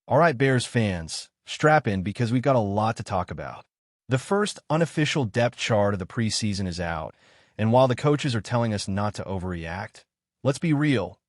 All right, Bears fans, strap in because we've got a lot to talk about. The first unofficial depth chart of the preseason is out, and while the coaches are telling us not to overreact, let's be real,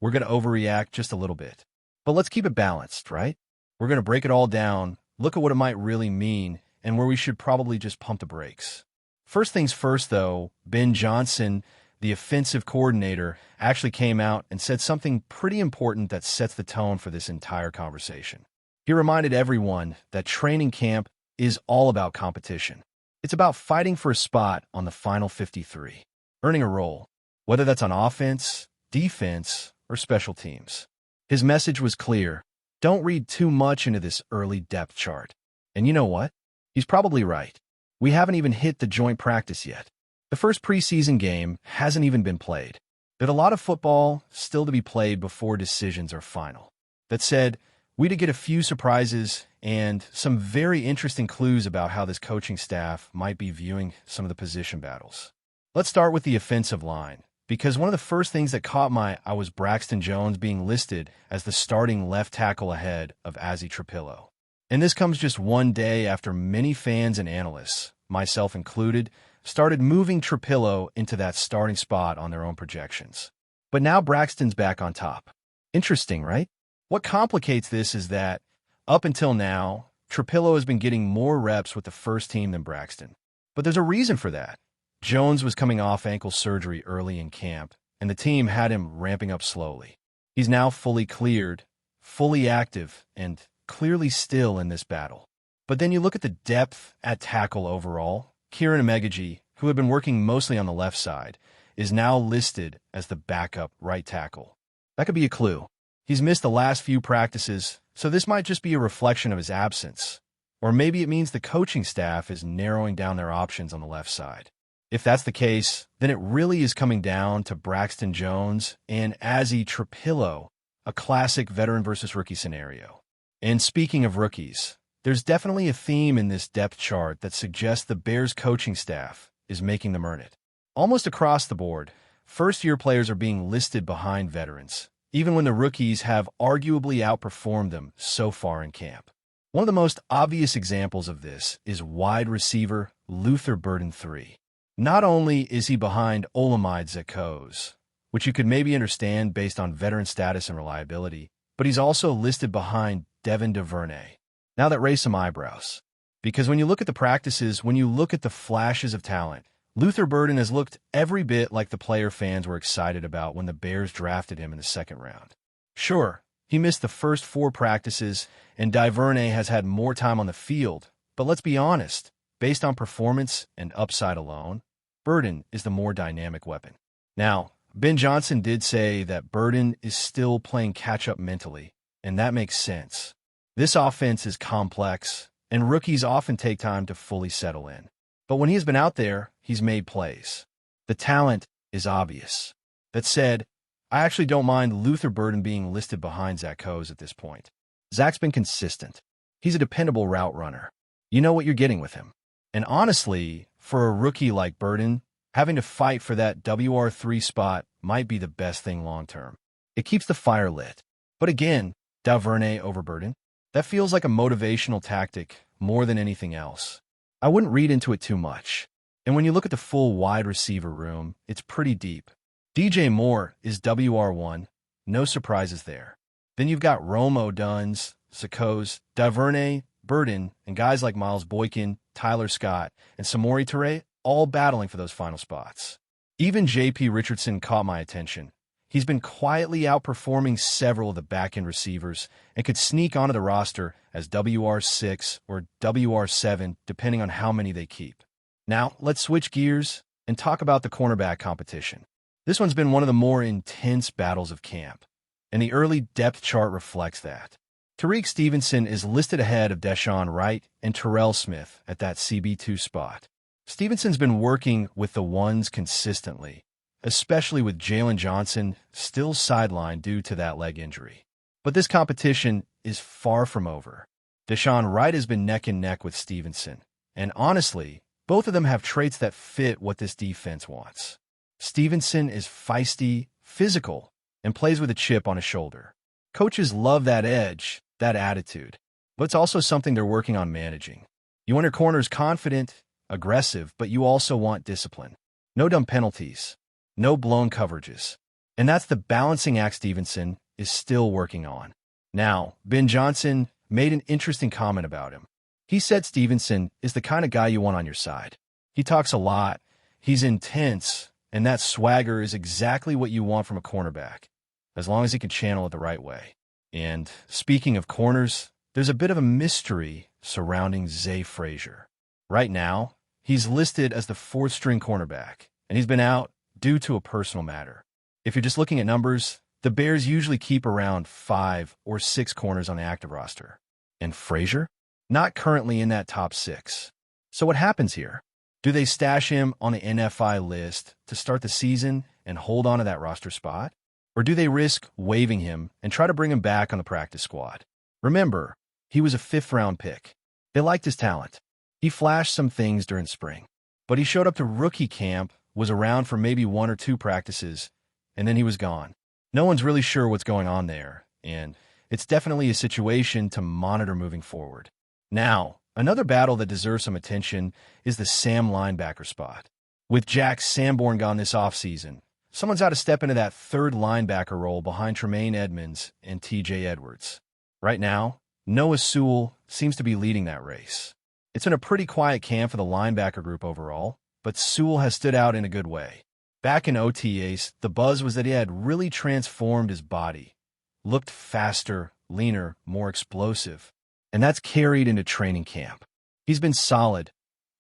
we're going to overreact just a little bit. But let's keep it balanced, right? We're going to break it all down, look at what it might really mean, and where we should probably just pump the brakes. First things first, though, Ben Johnson, the offensive coordinator, actually came out and said something pretty important that sets the tone for this entire conversation. He reminded everyone that training camp is all about competition. It's about fighting for a spot on the final 53, earning a role, whether that's on offense, defense, or special teams. His message was clear. Don't read too much into this early depth chart. And you know what? He's probably right. We haven't even hit the joint practice yet. The first preseason game hasn't even been played. There's a lot of football still to be played before decisions are final. That said, we did get a few surprises and some very interesting clues about how this coaching staff might be viewing some of the position battles. Let's start with the offensive line, because one of the first things that caught my eye was Braxton Jones being listed as the starting left tackle ahead of Azzi Trapillo. And this comes just one day after many fans and analysts, myself included, started moving Trapillo into that starting spot on their own projections. But now Braxton's back on top. Interesting, right? What complicates this is that, up until now, Trapillo has been getting more reps with the first team than Braxton. But there's a reason for that. Jones was coming off ankle surgery early in camp, and the team had him ramping up slowly. He's now fully cleared, fully active, and clearly still in this battle. But then you look at the depth at tackle overall. Kieran Amegaji, who had been working mostly on the left side, is now listed as the backup right tackle. That could be a clue. He's missed the last few practices, so this might just be a reflection of his absence. Or maybe it means the coaching staff is narrowing down their options on the left side. If that's the case, then it really is coming down to Braxton Jones and Azzi Trapillo, a classic veteran versus rookie scenario. And speaking of rookies, there's definitely a theme in this depth chart that suggests the Bears coaching staff is making them earn it. Almost across the board, first-year players are being listed behind veterans, even when the rookies have arguably outperformed them so far in camp. One of the most obvious examples of this is wide receiver Luther Burden III. Not only is he behind Olamide Zaccoz, which you could maybe understand based on veteran status and reliability, but he's also listed behind Devin DuVernay. Now that raised some eyebrows. Because when you look at the practices, when you look at the flashes of talent, Luther Burden has looked every bit like the player fans were excited about when the Bears drafted him in the second round. Sure, he missed the first 4 practices, and DuVernay has had more time on the field, but let's be honest, based on performance and upside alone, Burden is the more dynamic weapon. Now, Ben Johnson did say that Burden is still playing catch-up mentally, and that makes sense. This offense is complex, and rookies often take time to fully settle in. But when he's been out there, he's made plays. The talent is obvious. That said, I actually don't mind Luther Burden being listed behind Zaccoz at this point. Zach's been consistent. He's a dependable route runner. You know what you're getting with him. And honestly, for a rookie like Burden, having to fight for that WR3 spot might be the best thing long-term. It keeps the fire lit. But again, DuVernay over Burden, that feels like a motivational tactic more than anything else. I wouldn't read into it too much. And when you look at the full wide receiver room, it's pretty deep. DJ Moore is WR1, no surprises there. Then you've got Romo, Duns, Zaccoz, DuVernay, Burden, and guys like Miles Boykin, Tyler Scott, and Samori Toure all battling for those final spots. Even J.P. Richardson caught my attention. He's been quietly outperforming several of the back-end receivers and could sneak onto the roster as WR6 or WR7, depending on how many they keep. Now, let's switch gears and talk about the cornerback competition. This one's been one of the more intense battles of camp, and the early depth chart reflects that. Tariq Stevenson is listed ahead of Deshaun Wright and Terrell Smith at that CB2 spot. Stevenson's been working with the ones consistently, especially with Jalen Johnson still sidelined due to that leg injury. But this competition is far from over. Deshaun Wright has been neck and neck with Stevenson, and honestly, both of them have traits that fit what this defense wants. Stevenson is feisty, physical, and plays with a chip on his shoulder. Coaches love that edge, that attitude. But it's also something they're working on managing. You want your corners confident, aggressive, but you also want discipline. No dumb penalties. No blown coverages. And that's the balancing act Stevenson is still working on. Now, Ben Johnson made an interesting comment about him. He said Stevenson is the kind of guy you want on your side. He talks a lot, he's intense, and that swagger is exactly what you want from a cornerback, as long as he can channel it the right way. And speaking of corners, there's a bit of a mystery surrounding Zay Frazier. Right now, he's listed as the fourth-string cornerback, and he's been out due to a personal matter. If you're just looking at numbers, the Bears usually keep around 5 or 6 corners on the active roster. And Frazier? Not currently in that top 6. So what happens here? Do they stash him on the NFI list to start the season and hold on to that roster spot? Or do they risk waiving him and try to bring him back on the practice squad? Remember, he was a 5th-round pick. They liked his talent. He flashed some things during spring. But he showed up to rookie camp, was around for maybe 1 or 2 practices, and then he was gone. No one's really sure what's going on there, and it's definitely a situation to monitor moving forward. Now, another battle that deserves some attention is the Sam linebacker spot. With Jack Sanborn gone this offseason, someone's got to step into that 3rd linebacker role behind Tremaine Edmonds and TJ Edwards. Right now, Noah Sewell seems to be leading that race. It's been a pretty quiet camp for the linebacker group overall, but Sewell has stood out in a good way. Back in OTAs, the buzz was that he had really transformed his body, looked faster, leaner, more explosive, and that's carried into training camp. He's been solid,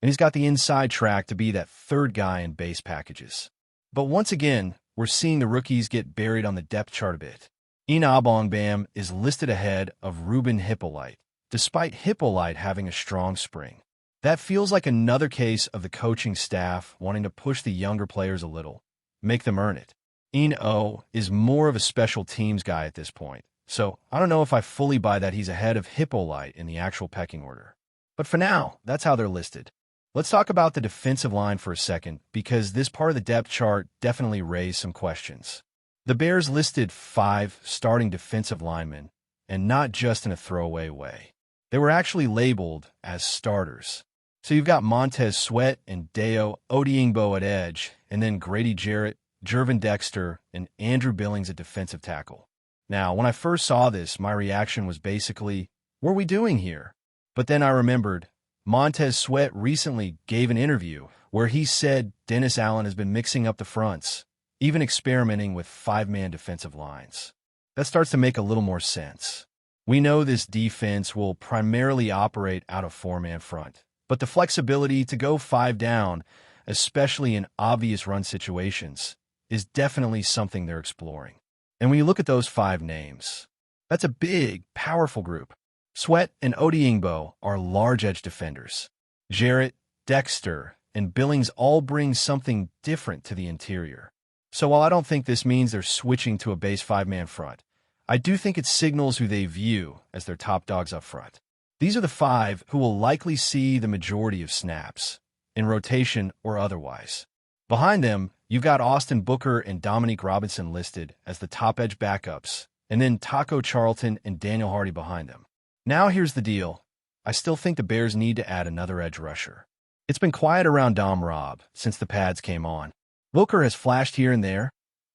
and he's got the inside track to be that 3rd guy in base packages. But once again, we're seeing the rookies get buried on the depth chart a bit. Ian Abongbam is listed ahead of Ruben Hippolyte, despite Hippolyte having a strong spring. That feels like another case of the coaching staff wanting to push the younger players a little, make them earn it. Ian O is more of a special teams guy at this point, so I don't know if I fully buy that he's ahead of Hippolyte in the actual pecking order. But for now, that's how they're listed. Let's talk about the defensive line for a second, because this part of the depth chart definitely raised some questions. The Bears listed 5 starting defensive linemen, and not just in a throwaway way. They were actually labeled as starters. So you've got Montez Sweat and Deo Odiingbo at edge, and then Grady Jarrett, Jervin Dexter, and Andrew Billings at defensive tackle. Now, when I first saw this, my reaction was basically, what are we doing here? But then I remembered, Montez Sweat recently gave an interview where he said Dennis Allen has been mixing up the fronts, even experimenting with 5-man defensive lines. That starts to make a little more sense. We know this defense will primarily operate out of 4-man front, but the flexibility to go 5 down, especially in obvious run situations, is definitely something they're exploring. And when you look at those 5 names, that's a big, powerful group. Sweat and Odiingbo are large edge defenders. Jarrett, Dexter, and Billings all bring something different to the interior. So while I don't think this means they're switching to a base 5-man front, I do think it signals who they view as their top dogs up front. These are the 5 who will likely see the majority of snaps, in rotation or otherwise. Behind them, you've got Austin Booker and Dominique Robinson listed as the top edge backups, and then Taco Charlton and Daniel Hardy behind them. Now here's the deal. I still think the Bears need to add another edge rusher. It's been quiet around Dom Robb since the pads came on. Booker has flashed here and there,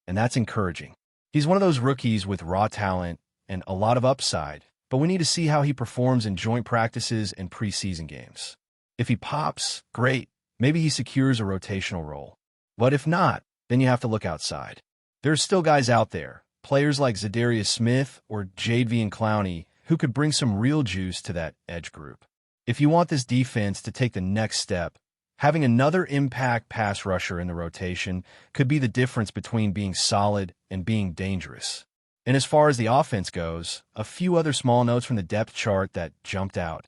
and that's encouraging. He's one of those rookies with raw talent and a lot of upside, but we need to see how he performs in joint practices and preseason games. If he pops, great. Maybe he secures a rotational role. But if not, then you have to look outside. There's still guys out there, players like Zadarius Smith or Jadeveon Clowney, who could bring some real juice to that edge group. If you want this defense to take the next step, having another impact pass rusher in the rotation could be the difference between being solid and being dangerous. And as far as the offense goes, a few other small notes from the depth chart that jumped out.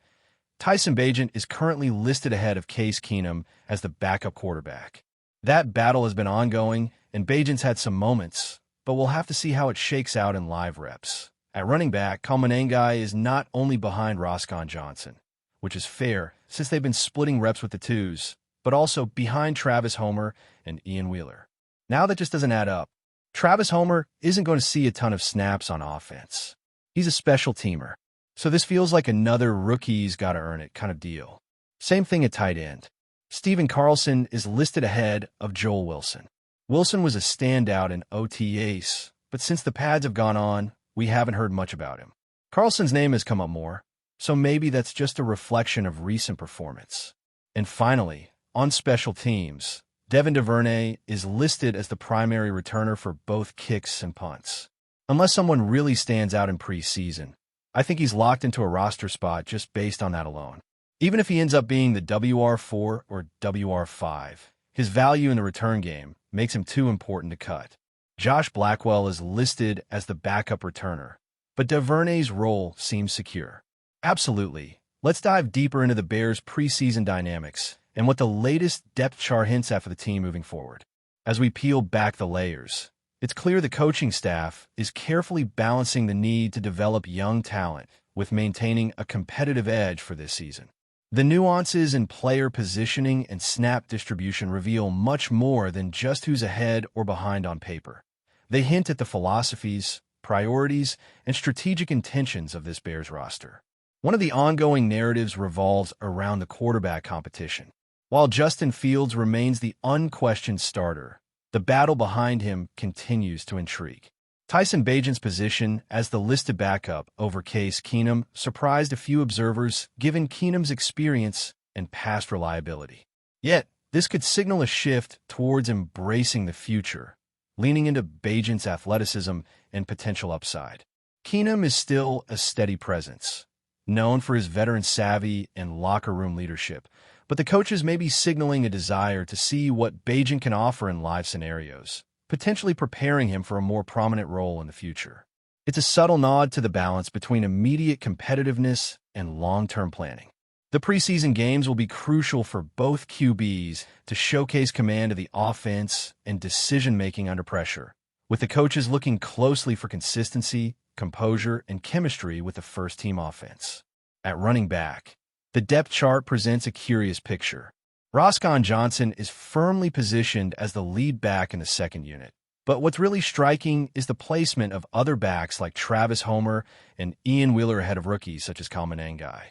Tyson Bagent is currently listed ahead of Case Keenum as the backup quarterback. That battle has been ongoing, and Bagent's had some moments, but we'll have to see how it shakes out in live reps. At running back, Kalmanengai is not only behind Roscoe Johnson, which is fair since they've been splitting reps with the twos, but also behind Travis Homer and Ian Wheeler. Now that just doesn't add up. Travis Homer isn't going to see a ton of snaps on offense. He's a special teamer. So this feels like another rookie's gotta earn it kind of deal. Same thing at tight end. Steven Carlson is listed ahead of Joel Wilson. Wilson was a standout in OTAs, but since the pads have gone on, we haven't heard much about him. Carlson's name has come up more, so maybe that's just a reflection of recent performance. And finally, on special teams, Devin DuVernay is listed as the primary returner for both kicks and punts. Unless someone really stands out in preseason, I think he's locked into a roster spot just based on that alone. Even if he ends up being the WR4 or WR5, his value in the return game makes him too important to cut. Josh Blackwell is listed as the backup returner, but DuVernay's role seems secure. Absolutely. Let's dive deeper into the Bears' preseason dynamics and what the latest depth chart hints at for the team moving forward. As we peel back the layers, it's clear the coaching staff is carefully balancing the need to develop young talent with maintaining a competitive edge for this season. The nuances in player positioning and snap distribution reveal much more than just who's ahead or behind on paper. They hint at the philosophies, priorities, and strategic intentions of this Bears roster. One of the ongoing narratives revolves around the quarterback competition. While Justin Fields remains the unquestioned starter, the battle behind him continues to intrigue. Tyson Bagent's position as the listed backup over Case Keenum surprised a few observers given Keenum's experience and past reliability. Yet, this could signal a shift towards embracing the future, leaning into Bagent's athleticism and potential upside. Keenum is still a steady presence, known for his veteran savvy and locker room leadership, but the coaches may be signaling a desire to see what Bagent can offer in live scenarios, potentially preparing him for a more prominent role in the future. It's a subtle nod to the balance between immediate competitiveness and long-term planning. The preseason games will be crucial for both QBs to showcase command of the offense and decision-making under pressure, with the coaches looking closely for consistency, composure, and chemistry with the first-team offense. At running back, the depth chart presents a curious picture. Roscoe Johnson is firmly positioned as the lead back in the second unit. But what's really striking is the placement of other backs like Travis Homer and Ian Wheeler ahead of rookies such as Kalman Nangai.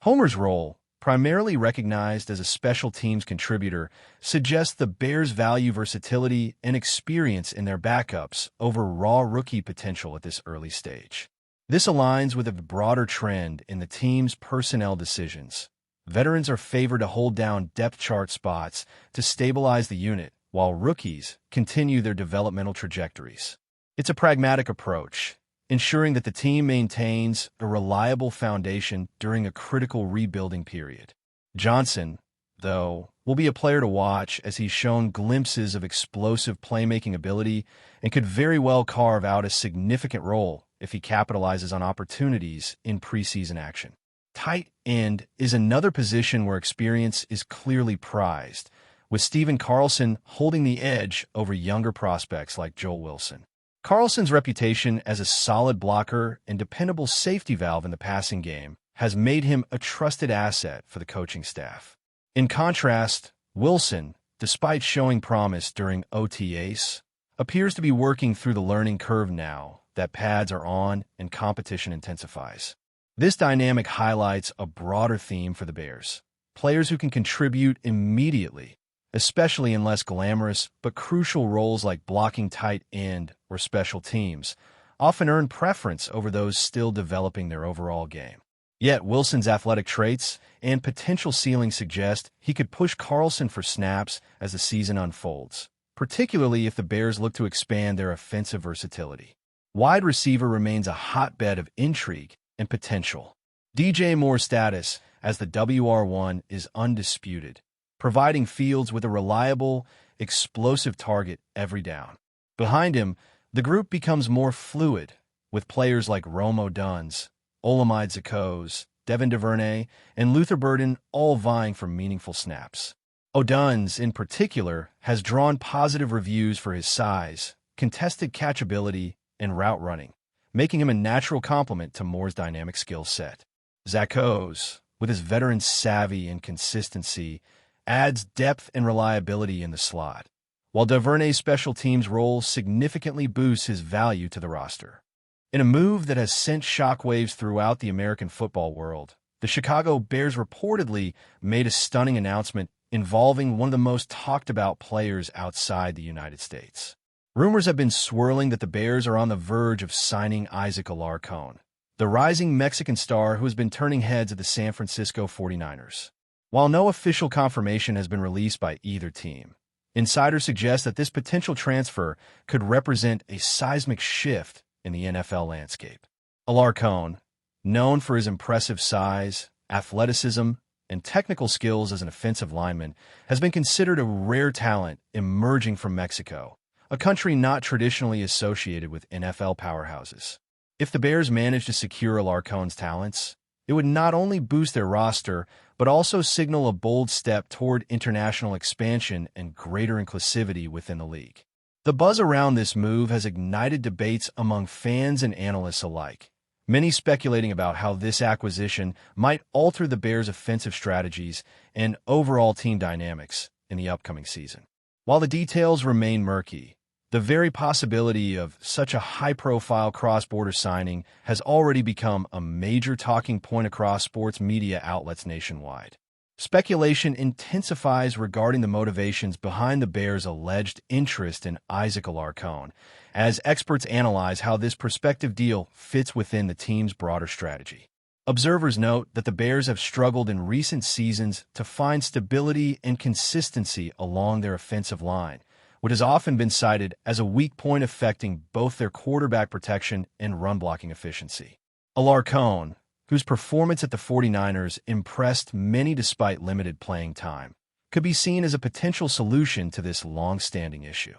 Homer's role, primarily recognized as a special teams contributor, suggests the Bears value versatility and experience in their backups over raw rookie potential at this early stage. This aligns with a broader trend in the team's personnel decisions. Veterans are favored to hold down depth chart spots to stabilize the unit, while rookies continue their developmental trajectories. It's a pragmatic approach, ensuring that the team maintains a reliable foundation during a critical rebuilding period. Johnson, though, will be a player to watch as he's shown glimpses of explosive playmaking ability and could very well carve out a significant role if he capitalizes on opportunities in preseason action. Tight end is another position where experience is clearly prized, with Steven Carlson holding the edge over younger prospects like Joel Wilson. Carlson's reputation as a solid blocker and dependable safety valve in the passing game has made him a trusted asset for the coaching staff. In contrast, Wilson, despite showing promise during OTAs, appears to be working through the learning curve now that pads are on and competition intensifies. This dynamic highlights a broader theme for the Bears. Players who can contribute immediately, especially in less glamorous but crucial roles like blocking tight end or special teams, often earn preference over those still developing their overall game. Yet Wilson's athletic traits and potential ceiling suggest he could push Carlson for snaps as the season unfolds, particularly if the Bears look to expand their offensive versatility. Wide receiver remains a hotbed of intrigue and potential. DJ Moore's status as the WR1 is undisputed, providing Fields with a reliable, explosive target every down. Behind him, the group becomes more fluid, with players like Rome Odunze, Olamide Zaccoz, Devin DuVernay, and Luther Burden all vying for meaningful snaps. Odunze, in particular, has drawn positive reviews for his size, contested catchability, and route running, making him a natural complement to Moore's dynamic skill set. Zaccoz, with his veteran savvy and consistency, adds depth and reliability in the slot, while DuVernay's special teams role significantly boosts his value to the roster. In a move that has sent shockwaves throughout the American football world, the Chicago Bears reportedly made a stunning announcement involving one of the most talked-about players outside the United States. Rumors have been swirling that the Bears are on the verge of signing Isaac ALARCÓN, the rising Mexican star who has been turning heads at the San Francisco 49ers. While no official confirmation has been released by either team, insiders suggest that this potential transfer could represent a seismic shift in the NFL landscape. ALARCÓN, known for his impressive size, athleticism, and technical skills as an offensive lineman, has been considered a rare talent emerging from Mexico, a country not traditionally associated with NFL powerhouses. If the Bears manage to secure ALARCÓN's talents, it would not only boost their roster, but also signal a bold step toward international expansion and greater inclusivity within the league. The buzz around this move has ignited debates among fans and analysts alike, many speculating about how this acquisition might alter the Bears' offensive strategies and overall team dynamics in the upcoming season. While the details remain murky, the very possibility of such a high-profile cross-border signing has already become a major talking point across sports media outlets nationwide. Speculation intensifies regarding the motivations behind the Bears' alleged interest in Isaac ALARCÓN, as experts analyze how this prospective deal fits within the team's broader strategy. Observers note that the Bears have struggled in recent seasons to find stability and consistency along their offensive line, which has often been cited as a weak point affecting both their quarterback protection and run-blocking efficiency. ALARCÓN, whose performance at the 49ers impressed many despite limited playing time, could be seen as a potential solution to this long-standing issue.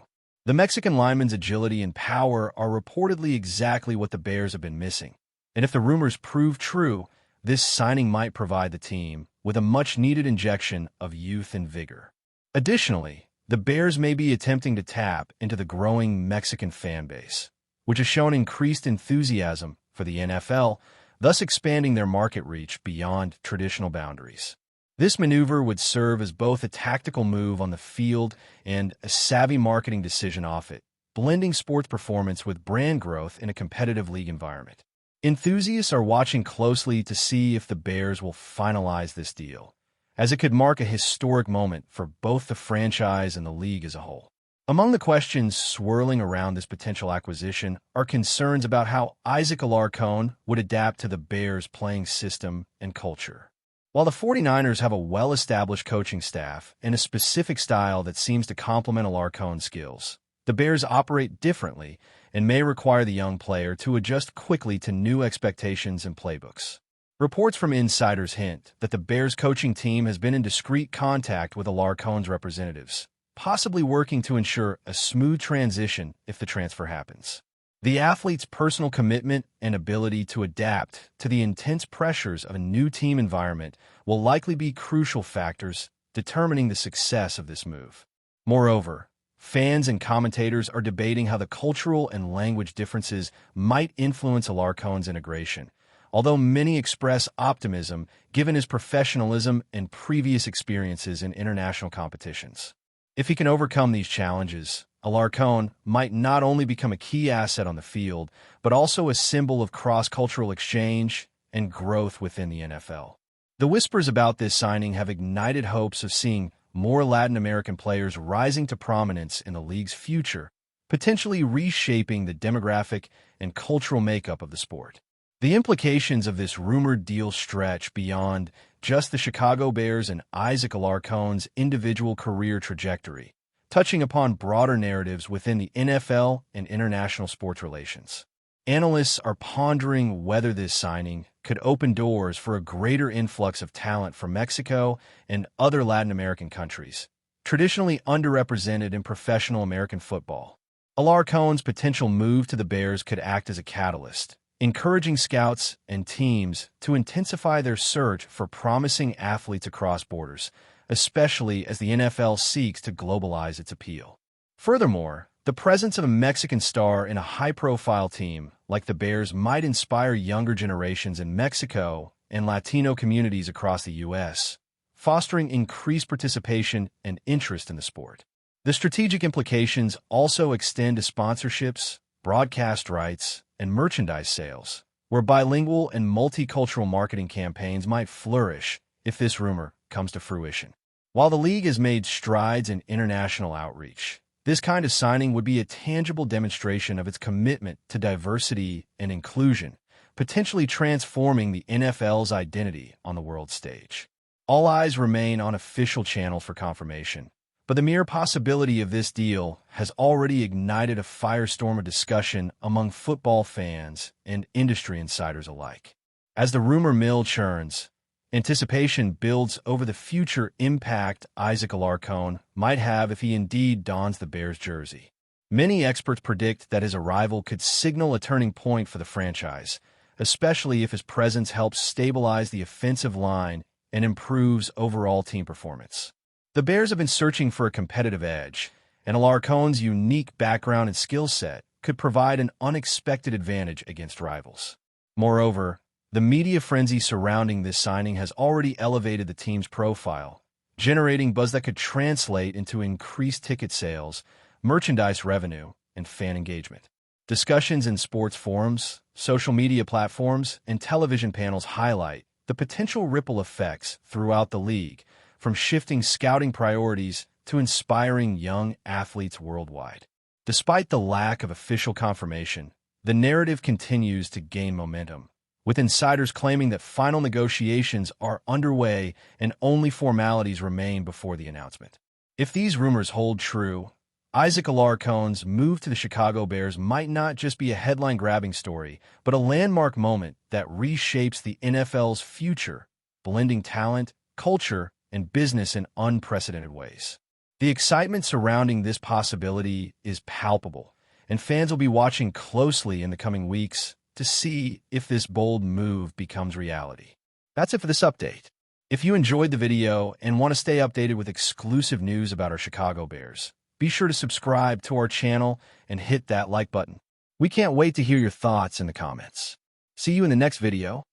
The Mexican lineman's agility and power are reportedly exactly what the Bears have been missing, and if the rumors prove true, this signing might provide the team with a much-needed injection of youth and vigor. Additionally, the Bears may be attempting to tap into the growing Mexican fan base, which has shown increased enthusiasm for the NFL, thus expanding their market reach beyond traditional boundaries. This maneuver would serve as both a tactical move on the field and a savvy marketing decision off it, blending sports performance with brand growth in a competitive league environment. Enthusiasts are watching closely to see if the Bears will finalize this deal, as it could mark a historic moment for both the franchise and the league as a whole. Among the questions swirling around this potential acquisition are concerns about how Isaac ALARCÓN would adapt to the Bears' playing system and culture. While the 49ers have a well-established coaching staff and a specific style that seems to complement ALARCÓN's skills, the Bears operate differently and may require the young player to adjust quickly to new expectations and playbooks. Reports from insiders hint that the Bears coaching team has been in discreet contact with ALARCÓN's representatives, possibly working to ensure a smooth transition if the transfer happens. The athlete's personal commitment and ability to adapt to the intense pressures of a new team environment will likely be crucial factors determining the success of this move. Moreover, fans and commentators are debating how the cultural and language differences might influence ALARCÓN's integration, although many express optimism given his professionalism and previous experiences in international competitions. If he can overcome these challenges, ALARCÓN might not only become a key asset on the field, but also a symbol of cross-cultural exchange and growth within the NFL. The whispers about this signing have ignited hopes of seeing more Latin American players rising to prominence in the league's future, potentially reshaping the demographic and cultural makeup of the sport. The implications of this rumored deal stretch beyond just the Chicago Bears and Isaac ALARCÓN's individual career trajectory, touching upon broader narratives within the NFL and international sports relations. Analysts are pondering whether this signing could open doors for a greater influx of talent from Mexico and other Latin American countries, traditionally underrepresented in professional American football. ALARCÓN's potential move to the Bears could act as a catalyst, encouraging scouts and teams to intensify their search for promising athletes across borders, especially as the NFL seeks to globalize its appeal. Furthermore, the presence of a Mexican star in a high-profile team like the Bears might inspire younger generations in Mexico and Latino communities across the U.S., fostering increased participation and interest in the sport. The strategic implications also extend to sponsorships, broadcast rights, and merchandise sales, where bilingual and multicultural marketing campaigns might flourish if this rumor comes to fruition. While the league has made strides in international outreach, this kind of signing would be a tangible demonstration of its commitment to diversity and inclusion, potentially transforming the NFL's identity on the world stage. All eyes remain on official channels for confirmation, but the mere possibility of this deal has already ignited a firestorm of discussion among football fans and industry insiders alike. As the rumor mill churns, anticipation builds over the future impact Isaac Alarcón might have if he indeed dons the Bears jersey. Many experts predict that his arrival could signal a turning point for the franchise, especially if his presence helps stabilize the offensive line and improves overall team performance. The Bears have been searching for a competitive edge, and Alarcón's unique background and skill set could provide an unexpected advantage against rivals. Moreover, the media frenzy surrounding this signing has already elevated the team's profile, generating buzz that could translate into increased ticket sales, merchandise revenue, and fan engagement. Discussions in sports forums, social media platforms, and television panels highlight the potential ripple effects throughout the league, from shifting scouting priorities to inspiring young athletes worldwide. Despite the lack of official confirmation, the narrative continues to gain momentum, with insiders claiming that final negotiations are underway and only formalities remain before the announcement. If these rumors hold true, Isaac Alarcón's move to the Chicago Bears might not just be a headline-grabbing story, but a landmark moment that reshapes the NFL's future, blending talent, culture, and business in unprecedented ways. The excitement surrounding this possibility is palpable, and fans will be watching closely in the coming weeks to see if this bold move becomes reality. That's it for this update. If you enjoyed the video and want to stay updated with exclusive news about our Chicago Bears, be sure to subscribe to our channel and hit that like button. We can't wait to hear your thoughts in the comments. See you in the next video.